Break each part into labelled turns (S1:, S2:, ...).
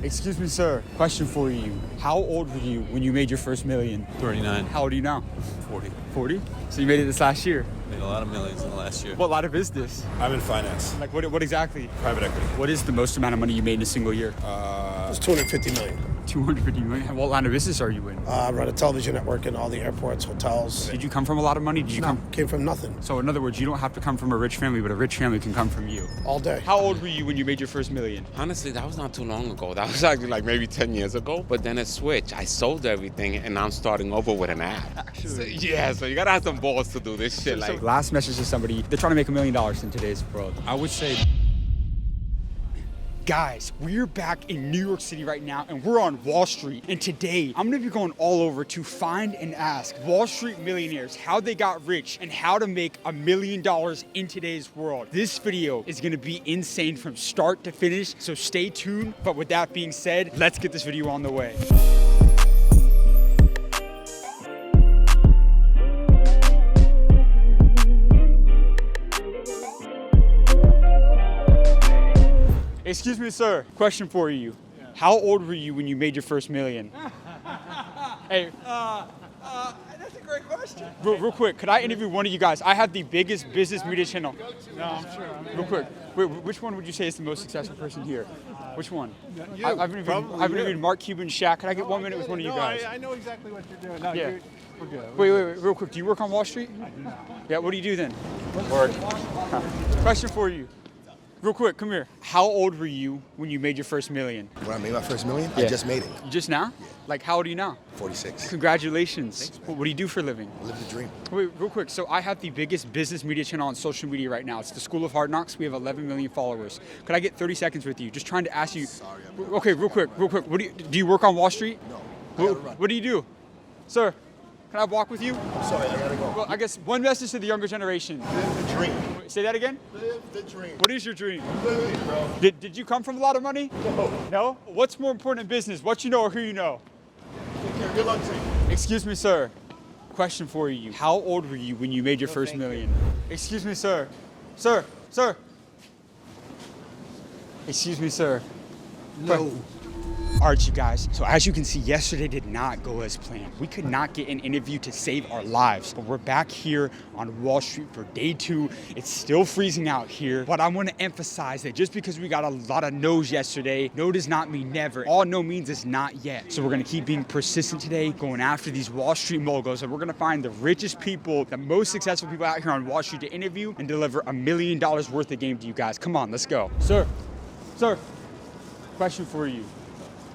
S1: Excuse me, sir. Question for you. How old were you when you made your first million?
S2: 39.
S1: How old are you now?
S2: 40.
S1: 40? So you made it this last year.
S2: Made a lot of millions in the last year.
S1: What line of business?
S3: I'm in finance,
S1: Like what exactly?
S3: private equity.
S1: What is the most amount of money you made in a single year?
S3: It's 250 million.
S1: 250 million. What line of business are you in?
S3: I run a television network in all the airports, hotels.
S1: Did you come from a lot of money? Did you come?
S3: Came from nothing
S1: So in other words, you don't have to come from a rich family, but a rich family can come from you.
S3: all day.
S1: How old were you when you made your first million?
S4: Honestly, that was not too long ago. That was actually like maybe 10 years ago. But then it switched. I sold everything and now I'm starting over with an ad.
S1: Actually.
S4: So you gotta have some balls to do this shit.
S1: So last message to somebody, they're trying to make $1 million in today's world.
S2: I would say
S1: Guys, we're back in New York City right now and we're on Wall Street. And today, I'm gonna be going all over to find and ask Wall Street millionaires how they got rich and how to make $1 million in today's world. This video is gonna be insane from start to finish, so stay tuned. But with that being said, let's get this video on the way. Excuse me, sir. Question for you. Yeah. How old were you when you made your first million? Hey.
S5: That's a great question.
S1: Real quick, could I interview one of you guys? I have the biggest business media channel.
S5: No, I'm sure.
S1: Real quick, which one would you say is the most successful person here? Which one?
S5: You,
S1: I've interviewed Mark Cuban, Shaq. Can I get 1 minute with one of you
S5: No,
S1: guys?
S5: I know exactly what you're doing. No,
S1: Yeah.
S5: we're good.
S1: Wait, real quick. Do you work on Wall Street?
S5: I do not.
S1: Yeah, what do you do then? Work. Question for you. Real quick, come here. How old were you when you made your first million?
S6: When I made my first million,
S1: Yeah.
S6: I just made it.
S1: You just now? Like, how old are you now?
S6: 46.
S1: Congratulations. What do you do for a living?
S6: I live the dream.
S1: Wait, real quick. So I have the biggest business media channel on social media right now. It's the School of Hard Knocks. We have 11 million followers. Could I get 30 seconds with you? Just trying to ask you.
S6: Sorry,
S1: Okay, real quick. What do you work on Wall Street?
S6: No, I gotta run.
S1: What do you do? Sir, can I walk with you?
S6: I'm sorry, I gotta go.
S1: Well, I guess one message to the younger generation.
S6: Live the dream.
S1: Say that again?
S6: Live the dream.
S1: What is your dream?
S6: Live it, bro.
S1: Did you come from a lot of money?
S6: No.
S1: No? What's more important in business? What you know or who you know?
S6: Take care. Good luck to you.
S1: Excuse me, sir. Question for you. How old were you when you made your first million? Excuse me, sir. Sir. Excuse me, sir.
S6: No.
S1: All right, you guys. So as you can see, yesterday did not go as planned. We could not get an interview to save our lives, but we're back here on Wall Street for day 2. It's still freezing out here, but I want to emphasize that just because we got a lot of no's yesterday, no does not mean never. All no means is not yet. So we're going to keep being persistent today, going after these Wall Street moguls, and we're going to find the richest people, the most successful people out here on Wall Street to interview and deliver $1 million worth of game to you guys. Come on, let's go. Sir, question for you.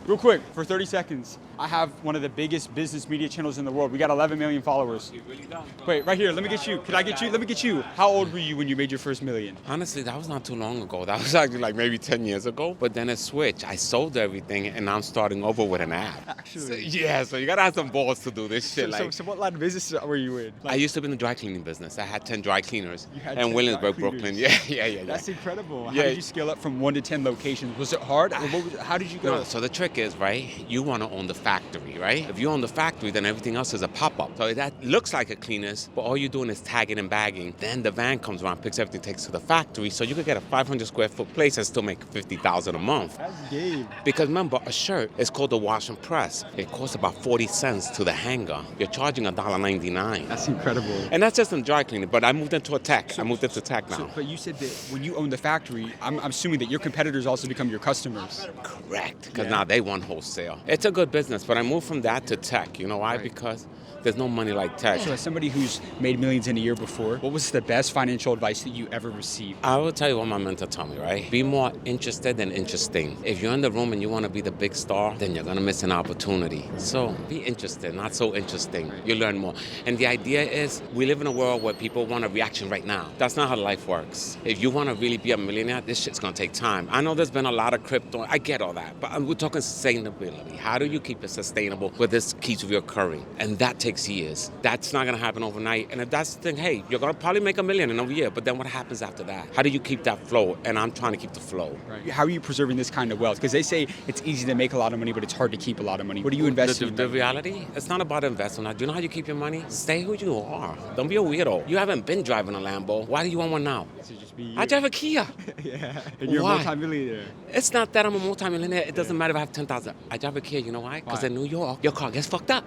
S1: Real quick, for 30 seconds, I have one of the biggest business media channels in the world. We got 11 million followers.
S4: You really don't.
S1: Wait, right here, let me get you. Could I get you? Let me get you. How old were you when you made your first million?
S4: Honestly, that was not too long ago. That was actually like maybe 10 years ago. But then it switched. I sold everything and now I'm starting over with an ad.
S1: Actually.
S4: So you gotta have some balls to do this shit.
S1: So what line of business were you in?
S4: I used to be in the dry cleaning business. I had 10 dry cleaners
S1: You had
S4: in
S1: 10
S4: Williamsburg,
S1: dry
S4: Brooklyn.
S1: cleaners.
S4: Yeah.
S1: That's incredible. How
S4: Yeah.
S1: did you scale up from 1 to 10 locations? Was it hard? Or how did you go?
S4: No, so the trick is, right, you want to own the factory, right? If you own the factory, then everything else is a pop-up. So that looks like a cleaners, but all you're doing is tagging and bagging. Then the van comes around, picks everything, takes to the factory. So you could get a 500 square foot place and still make $50,000 a month.
S1: That's game.
S4: Because remember, a shirt is called a wash and press. It costs about 40 cents to the hanger. You're charging $1.99.
S1: That's incredible.
S4: And that's just in dry cleaning, but I moved into tech now.
S1: But you said that when you own the factory, I'm assuming that your competitors also become your customers.
S4: Correct, because
S1: Yeah.
S4: now they want wholesale. It's a good business, but I moved from that to tech. You know why?
S1: Right.
S4: Because there's no money like tech.
S1: So as somebody who's made millions in a year before, what was the best financial advice that you ever received?
S4: I will tell you what my mentor told me, right? Be more interested than interesting. If you're in the room and you want to be the big star, then you're going to miss an opportunity. So be interested, not so interesting. You learn more. And the idea is we live in a world where people want a reaction right now. That's not how life works. If you want to really be a millionaire, this shit's going to take time. I know there's been a lot of crypto. I get all that. But we're talking sustainability. How do you keep keep it sustainable, where this keeps reoccurring. And that takes years. That's not going to happen overnight. And if that's the thing, hey, you're going to probably make $1 million in a year, but then what happens after that? How do you keep that flow? And I'm trying to keep the flow.
S1: Right. How are you preserving this kind of wealth? Because they say it's easy to make a lot of money, but it's hard to keep a lot of money. What do you invest in?
S4: The reality, it's not about investment. Do you know how you keep your money? Stay who you are. Don't be a weirdo. You haven't been driving a Lambo. Why do you want one now?
S1: To just be you.
S4: I drive a Kia.
S1: Yeah. And you're
S4: Why?
S1: a multi-millionaire.
S4: It's not that I'm a multimillionaire. It doesn't matter if I have 10,000. I drive a Kia. You know why? Because in New York, your car gets fucked up.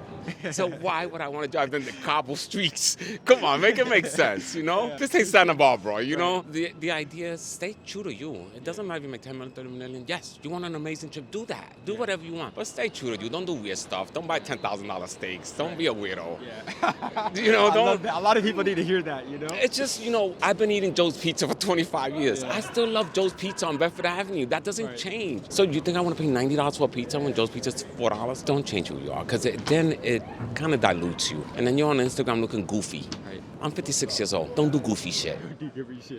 S4: So why would I want to drive in the cobble streets? Come on, make it make sense, you know? This ain't Santa Barbara, you know? The idea is stay true to you. It doesn't matter if you make 10 million, 30 million. Yes, you want an amazing trip, do that. Do whatever you want. But stay true to you. Don't do weird stuff. Don't buy $10,000 steaks. Don't be a weirdo.
S1: Yeah.
S4: You know,
S1: I
S4: don't.
S1: love that. A lot of people need to hear that, you know?
S4: It's just, you know, I've been eating Joe's Pizza for 25 years.
S1: Yeah.
S4: I still love Joe's Pizza on Bedford Avenue. That doesn't change. So you think I want to pay $90 for a pizza when Joe's Pizza is $4? Don't change who you are, because then it kind of dilutes you. And then you're on Instagram looking goofy.
S1: Right.
S4: I'm 56 years old. Don't do goofy shit.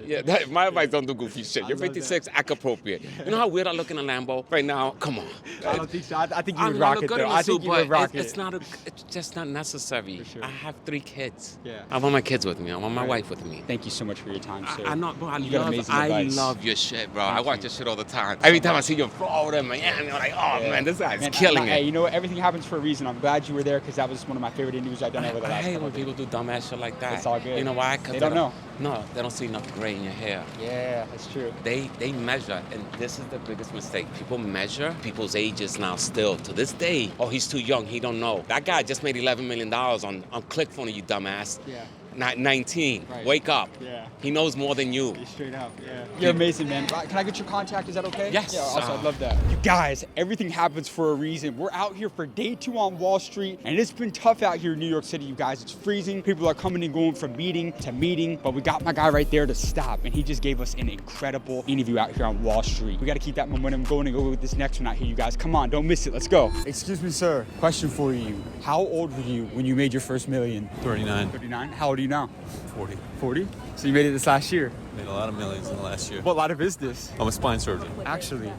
S1: Yeah.
S4: Yeah, my advice, don't do goofy shit. You're
S1: love
S4: 56, act appropriate. You know how weird I look in a Lambo right now? Come on.
S1: I don't think so. I think you
S4: I
S1: would
S4: mean,
S1: rock
S4: look
S1: it,
S4: good
S1: though.
S4: in a
S1: I
S4: suit,
S1: think you would
S4: but
S1: rock
S4: it's
S1: it.
S4: it's just not necessary.
S1: For sure.
S4: I have 3 kids.
S1: Yeah.
S4: I want my kids with me. I want my wife with me.
S1: Thank you so much for your time, sir.
S4: I'm not, bro.
S1: You got amazing
S4: I
S1: advice.
S4: love your shit, bro.
S1: Thank
S4: I watch
S1: you.
S4: your shit all the time. Every time I see you in Florida, Miami, I'm like, oh man, this guy's
S1: Man,
S4: killing
S1: Hey,
S4: it.
S1: you know what? Everything happens for a reason. I'm glad you were there because that was one of my favorite interviews I've done over the
S4: I
S1: last
S4: hate
S1: couple
S4: when
S1: of days.
S4: people do dumbass shit like that.
S1: It's all good.
S4: You know why? 'Cause
S1: They don't know.
S4: No, they don't see enough gray in your hair.
S1: Yeah, that's true.
S4: They measure, and this is the biggest mistake. People measure people's ages now still to this day. Oh, he's too young. He don't know. That guy just made $11 million on ClickFunnels, you dumbass.
S1: Yeah.
S4: Not 19.
S1: Right.
S4: Wake up.
S1: Yeah.
S4: He knows more than you.
S1: Straight up, yeah. You're amazing, man. Can I get your contact? Is that okay?
S4: Yes.
S1: Yeah, also, I'd love that. You guys, everything happens for a reason. We're out here for day 2 on Wall Street, and it's been tough out here in New York City, you guys. It's freezing. People are coming and going from meeting to meeting, but we got my guy right there to stop, and he just gave us an incredible interview out here on Wall Street. We got to keep that momentum going and go with this next one out here, you guys. Come on, don't miss it. Let's go. Excuse me, sir. Question for you. How old were you when you made your first million?
S2: 39,
S1: 39. How old are you now?
S2: 40.
S1: 40? So you made it this last year.
S2: Made a lot of millions in the last year.
S1: What line of business?
S2: I'm a spine surgeon.
S1: Actually.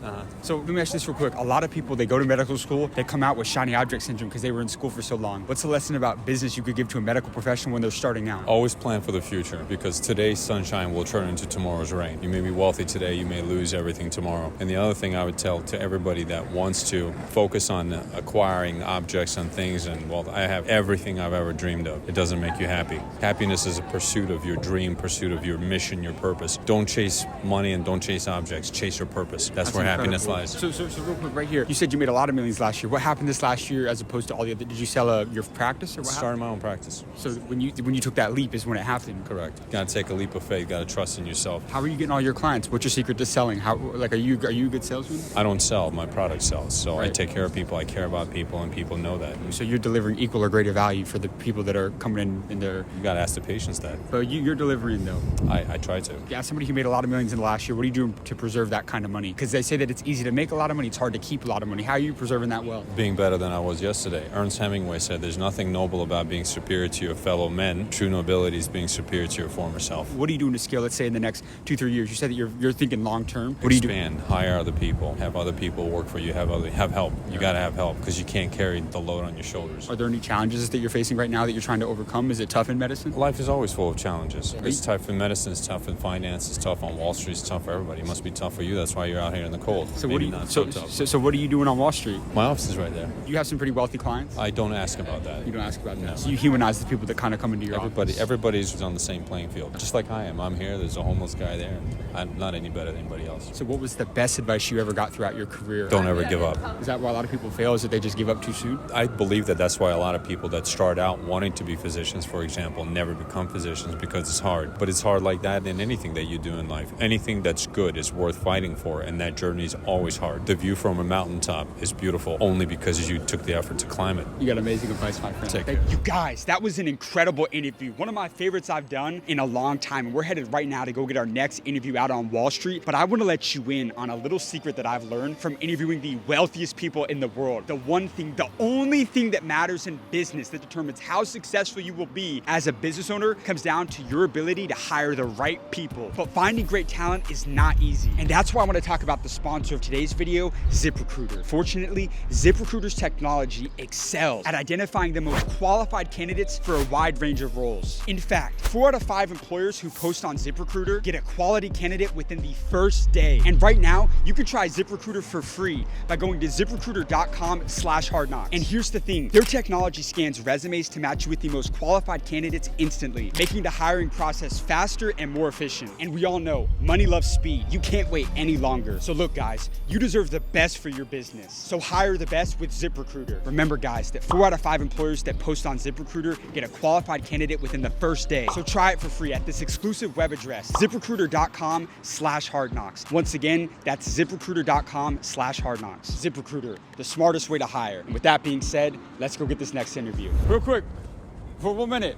S1: So let me ask you this real quick. A lot of people, they go to medical school, they come out with shiny object syndrome because they were in school for so long. What's the lesson about business you could give to a medical professional when they're starting out?
S7: Always plan for the future, because today's sunshine will turn into tomorrow's rain. You may be wealthy today, you may lose everything tomorrow. And the other thing I would tell to everybody that wants to focus on acquiring objects and things, and well, I have everything I've ever dreamed of. It doesn't make you happy. Happiness is a pursuit of your dream, pursuit of your mission, your purpose. Don't chase money and don't chase objects. Chase your purpose. That's where happiness lies.
S1: So real quick right here, you said you made a lot of millions last year. What happened this last year as opposed to all the other? Did you sell your practice or what happened?
S7: Started my own practice.
S1: So when you took that leap is when it happened.
S7: Correct. Got to take a leap of faith. Got to trust in yourself.
S1: How are you getting all your clients? What's your secret to selling? Are you a good salesman?
S7: I don't sell. My product sells. So I
S1: Right.
S7: take care of people. I care about people, and people know that.
S1: So you're delivering equal or greater value for the people that are coming in their.
S7: You got to ask the patients that.
S1: But you're delivering though.
S7: I try to.
S1: Yeah, somebody who made a lot of millions in the last year, what are you doing to preserve that kind of money? Because they say that it's easy to make a lot of money, it's hard to keep a lot of money. How are you preserving that wealth?
S7: Being better than I was yesterday. Ernest Hemingway said there's nothing noble about being superior to your fellow men. True nobility is being superior to your former self.
S1: What are you doing to scale, let's say in the next 2-3 years? You said that you're thinking long term. What are you doing?
S7: Expand, hire other people, have other people work for you, have help. You got to have help because you can't carry the load on your shoulders.
S1: Are there any challenges that you're facing right now that you're trying to overcome? Is it tough in medicine?
S7: Life is always full of challenges. It's tough in medicine, it's tough in finance, it's tough on Wall Street, it's tough for everybody. It must be tough for you. That's why you're out here in the cold.
S1: So
S7: Maybe
S1: what are you
S7: not so tough.
S1: so what are you doing on Wall Street?
S7: My office is right there.
S1: You have some pretty wealthy clients?
S7: I don't ask about that.
S1: You don't ask about that.
S7: No.
S1: So you humanize the people that kind of come into your office.
S7: Everybody's on the same playing field, just like I am. I'm here. There's a homeless guy there. And I'm not any better than anybody else.
S1: So what was the best advice you ever got throughout your career?
S7: Don't ever give up.
S1: Is that why a lot of people fail? Is that they just give up too soon?
S7: I believe that that's why a lot of people that start out wanting to be physicians, for example, never become physicians because it's hard. But it's hard like that in anything that you do in life. Anything that's good is worth fighting for, and that journey is always hard. The view from a mountaintop is beautiful only because you took the effort to climb it.
S1: You got amazing advice, my friend.
S7: Take
S1: Thank
S7: care.
S1: you guys. That was an incredible interview. One of my favorites I've done in a long time. And we're headed right now to go get our next interview out on Wall Street. But I want to let you in on a little secret that I've learned from interviewing the wealthiest people in the world. The one thing, the only thing that matters in business that determines how successful you will be as a business owner comes down to your ability to hire the right people people, but finding great talent is not easy. And that's why I want to talk about the sponsor of today's video, ZipRecruiter. Fortunately, ZipRecruiter's technology excels at identifying the most qualified candidates for a wide range of roles. In fact, 4 out of 5 employers who post on ZipRecruiter get a quality candidate within the first day. And right now, you can try ZipRecruiter for free by going to ZipRecruiter.com/hardknocks. And here's the thing, their technology scans resumes to match you with the most qualified candidates instantly, making the hiring process faster and more efficient. And we all know, money loves speed. You can't wait any longer. So look guys, you deserve the best for your business. So hire the best with ZipRecruiter. Remember guys, that 4 out of 5 employers that post on ZipRecruiter get a qualified candidate within the first day. So try it for free at this exclusive web address, ZipRecruiter.com/hardknocks. Once again, that's ZipRecruiter.com/hardknocks. ZipRecruiter, the smartest way to hire. And with that being said, let's go get this next interview. Real quick, for 1 minute.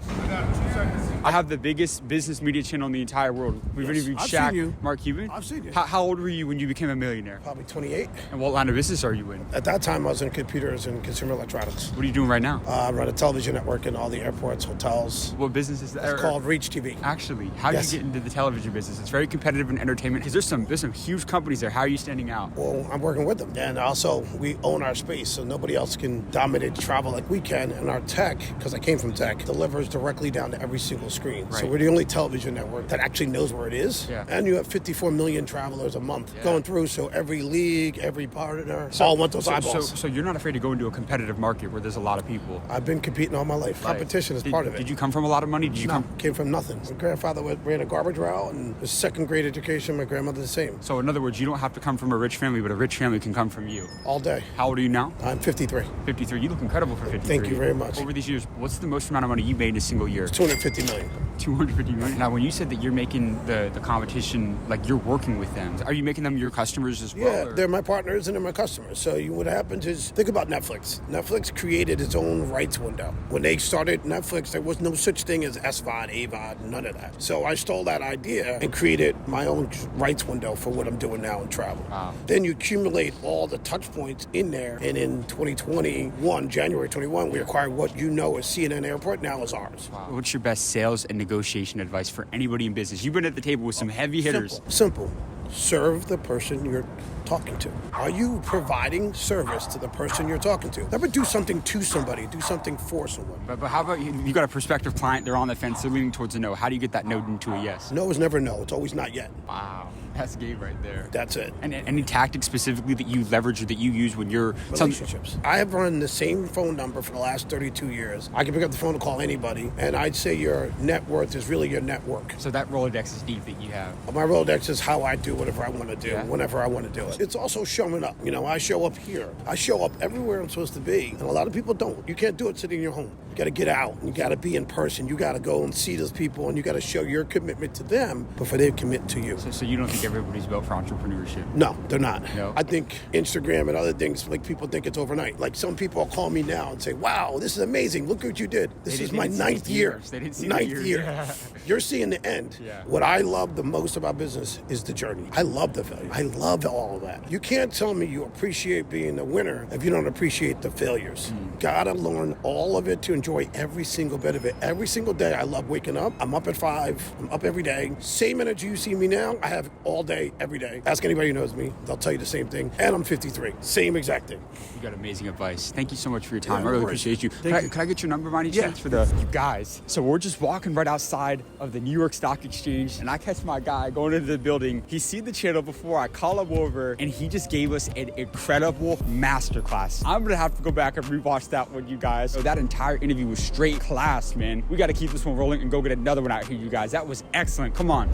S1: I have the biggest business media channel in the entire world. We've interviewed
S3: I've
S1: Shaq,
S3: seen you.
S1: Mark Cuban.
S3: I've seen you.
S1: How old were you when you became a millionaire?
S3: Probably 28.
S1: And what line of business are you in?
S3: At that time, I was in computers and consumer electronics.
S1: What are you doing right now?
S3: I run a television network in all the airports, hotels.
S1: What business is that?
S3: It's called Reach TV.
S1: Actually, how did
S3: Yes.
S1: you get into the television business? It's very competitive in entertainment because there's some huge companies there. How are you standing out?
S3: Well, I'm working with them. And also, we own our space, so nobody else can dominate travel like we can. And our tech, because I came from tech, delivers directly down to every single screen. So
S1: Right.
S3: we're the only television network that actually knows where it is.
S1: Yeah.
S3: And you have 54 million travelers a month going through, so every league, every partner, all want those eyeballs.
S1: So you're not afraid to go into a competitive market where there's a lot of people.
S3: I've been competing all my life. Competition is part of it.
S1: Did you come from a lot of money? Did you come?
S3: Came from nothing. My grandfather ran a garbage route, and his second grade education, my grandmother the same.
S1: So in other words, you don't have to come from a rich family, but a rich family can come from you.
S3: All day.
S1: How old are you now?
S3: I'm 53.
S1: 53. You look incredible for 53.
S3: Thank you very much.
S1: Over these years, what's the most amount of money you made in a single year?
S3: 250 million.
S1: 250 million. Now, when you said that you're making the competition, like you're working with them, are you making them your customers as well?
S3: Yeah,
S1: or-
S3: they're my partners and they're my customers. So what happens is, think about Netflix. Netflix created its own rights window. When they started Netflix, there was no such thing as SVOD, AVOD, none of that. So I stole that idea and created my own rights window for what I'm doing now in travel.
S1: Wow.
S3: Then you accumulate all the touch points in there. And in 2021, January 21, we acquired what you know as CNN Airport, now is ours.
S1: Wow. What's your best sales and negotiation advice for anybody in business? You've been at the table with some heavy hitters.
S3: Simple. Serve the person you're talking to. Are you providing service to the person you're talking to? Never do something to somebody, do something for someone.
S1: But how about you got a prospective client, they're on the fence, they're leaning towards a no. How do you get that no into a yes?
S3: No is never no, it's always not yet.
S1: Wow, that's game right there.
S3: That's it.
S1: And any tactics specifically that you leverage or that you use when you're...
S3: Relationships. I have run the same phone number for the last 32 years. I can pick up the phone and call anybody, and I'd say your net worth is really your network.
S1: So that Rolodex is deep that you have.
S3: My Rolodex is how I do whatever I want to do,
S1: Yeah.
S3: whenever I want to do it. It's also showing up. You know, I show up here. I show up everywhere I'm supposed to be. And a lot of people don't. You can't do it sitting in your home. You got to get out. You got to be in person. You got to go and see those people, and you got to show your commitment to them before they commit to you.
S1: So you don't think everybody's built for entrepreneurship?
S3: No, they're not.
S1: No.
S3: I think Instagram and other things, like people think it's overnight. Like some people call me now and say, wow, this is amazing. Look what you did. This
S1: They
S3: is
S1: didn't
S3: my
S1: see the
S3: 9th year.
S1: years. They didn't see the
S3: 9th
S1: years.
S3: year.
S1: Yeah.
S3: You're seeing the end.
S1: Yeah.
S3: What I love the most about business is the journey. I love the failure. I love all of that. You can't tell me you appreciate being a winner if you don't appreciate the failures. Gotta learn all of it to enjoy every single bit of it. Every single day I love waking up. I'm up at 5. I'm up every day. Same energy you see me now, I have all day, every day. Ask anybody who knows me. They'll tell you the same thing. And I'm 53. Same exact thing.
S1: You got amazing advice. Thank you so much for your time.
S3: Yeah,
S1: I really
S3: no worries.
S1: appreciate you. Can I get your number by any
S3: Yeah.
S1: chance for the you guys? So we're just walking right outside of the New York Stock Exchange, and I catch my guy going into the building. He's seen the channel before. I call him over, and he just gave us an incredible masterclass. I'm gonna have to go back and rewatch that one, you guys. So that entire interview was straight class, man. We got to keep this one rolling and go get another one out here, you guys. That was excellent. Come on.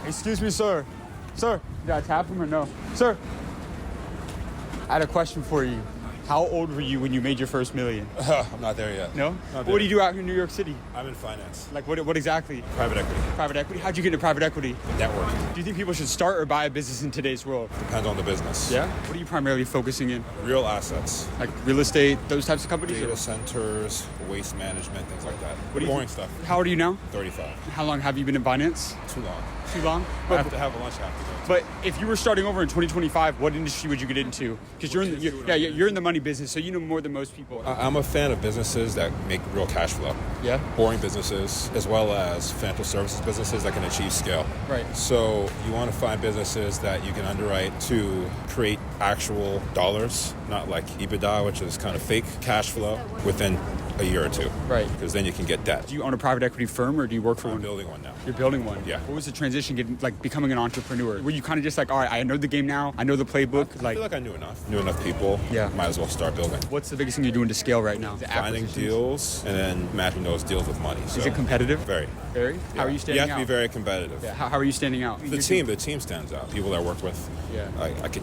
S1: Excuse me, sir. Sir, did I tap him or no? Sir, I had a question for you. How old were you when you made your first million?
S2: I'm not there yet.
S1: No?
S2: Not
S1: What do you
S2: there.
S1: do out here in New York City?
S2: I'm in finance.
S1: Like what exactly?
S2: Private equity.
S1: Private equity? How'd you get into private equity?
S2: Network.
S1: Do you think people should start or buy a business in today's world?
S2: Depends on the business.
S1: Yeah? What are you primarily focusing in?
S2: Real assets.
S1: Like real estate, those types of companies?
S2: Data
S1: Or-
S2: centers, waste management, things like that.
S1: do you
S2: Boring
S1: think?
S2: stuff.
S1: How old are you now?
S2: 35.
S1: How long have you been in finance?
S2: Too long.
S1: Too long?
S2: I have to have a lunch after that.
S1: But if you were starting over in 2025, what industry would you get into? Because you're in the money money business, so you know more than most people.
S2: I'm a fan of businesses that make real cash flow.
S1: Yeah.
S2: Boring businesses, as well as financial services businesses that can achieve scale.
S1: Right.
S2: So you want to find businesses that you can underwrite to create actual dollars, not like EBITDA, which is kind of fake cash flow, within a year or two.
S1: Right.
S2: Because then you can get debt.
S1: Do you own a private equity firm, or do you work for
S2: I'm
S1: one?
S2: building one now.
S1: You're building one.
S2: Yeah.
S1: What was the transition, becoming an entrepreneur? Were you kind of just like, all right, I know the game now, I know the playbook?
S2: I feel like I knew enough people.
S1: Yeah.
S2: Might as well start building.
S1: What's the biggest thing you're doing to scale right now?
S2: Finding
S1: Acquisitions?
S2: deals and then matching those deals with money.
S1: Is it competitive?
S2: Very.
S1: Very?
S2: Yeah.
S1: How are you standing
S2: You have
S1: out?
S2: to be very competitive.
S1: Yeah. How are you standing out?
S2: The team stands out. People that I work with.
S1: Yeah.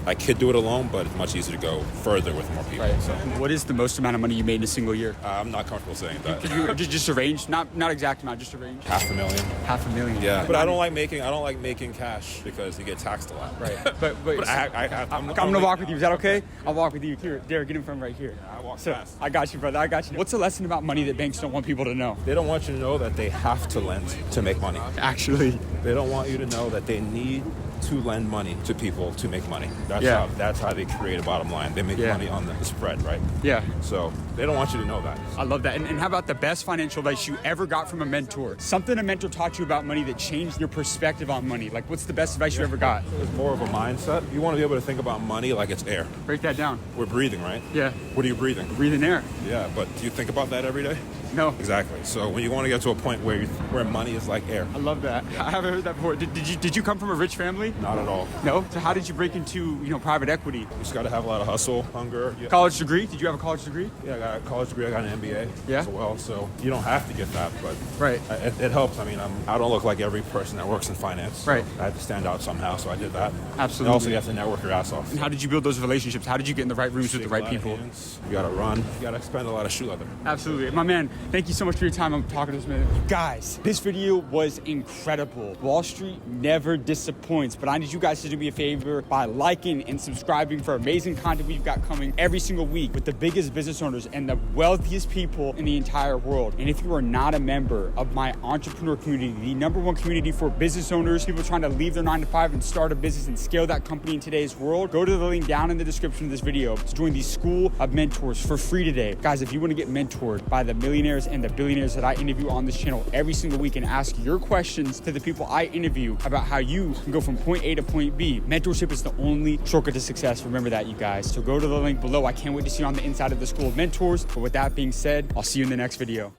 S2: I could do it alone, but it's much easier to go further with more people.
S1: Right.
S2: So
S1: What is the most amount of money you made in a single year?
S2: I'm not comfortable saying that.
S1: Could you just a range? Not exact amount, just a range.
S2: $500,000.
S1: $500,000.
S2: Yeah, but I don't like making cash because you get taxed a lot.
S1: Right. But I'm gonna walk with you. Is that okay? I'll walk with you. Here, Derek, get in front right here.
S2: I walk
S1: So
S2: fast.
S1: I got you, brother. I got you. What's the lesson about money that banks don't want people to know?
S2: They don't want you to know that they have to lend to make money.
S1: Actually,
S2: They don't want you to know that they need to lend money to people to make money. That's how they create a bottom line. They make money on the spread, right?
S1: yeah.
S2: So they don't want you to know that.
S1: I love that. And how about the best financial advice you ever got from a mentor? Something a mentor taught you about money that changed your perspective on money. Like, what's the best advice you ever got?
S2: It's more of a mindset. You want to be able to think about money like it's air.
S1: Break that down.
S2: We're breathing, right?
S1: Yeah.
S2: What are you breathing?
S1: Breathe in air.
S2: Yeah, but do you think about that every day?
S1: No.
S2: Exactly. So when you want to get to a point where money is like air,
S1: I love that. I haven't heard that before. Did you come from a rich family?
S2: not at all.
S1: No. So how did you break into private equity?
S2: You just got to have a lot of hustle, hunger. Yeah.
S1: College degree? Did you have a college degree?
S2: Yeah, I got a college degree. I got an MBA
S1: Yeah.
S2: as well. So you don't have to get that, but
S1: Right.
S2: it helps. I mean, I don't look like every person that works in finance. So
S1: Right.
S2: I had to stand out somehow, so I did that.
S1: Absolutely.
S2: And also, you have to network your ass off.
S1: And how did you build those relationships? How did you get in the right rooms with the
S2: Shake a
S1: right
S2: lot of
S1: people?
S2: hands. You got to run. You got to expend a lot of shoe leather.
S1: Absolutely. My man, thank you so much for your time. I'm talking to this man. Guys, this video was incredible. Wall Street never disappoints, but I need you guys to do me a favor by liking and subscribing for amazing content we've got coming every single week with the biggest business owners and the wealthiest people in the entire world. And if you are not a member of my entrepreneur community, the #1 community for business owners, people trying to leave their 9-to-5 and start a business and scale that company in today's world, go to the link down in the description of this video to join the School of Mentors for free today. Guys, if you want to get mentored by the millionaires and the billionaires that I interview on this channel every single week and ask your questions to the people I interview about how you can go from point A to point B, mentorship is the only shortcut to success. Remember that, you guys. So go to the link below. I can't wait to see you on the inside of the School of Mentors. But with that being said, I'll see you in the next video.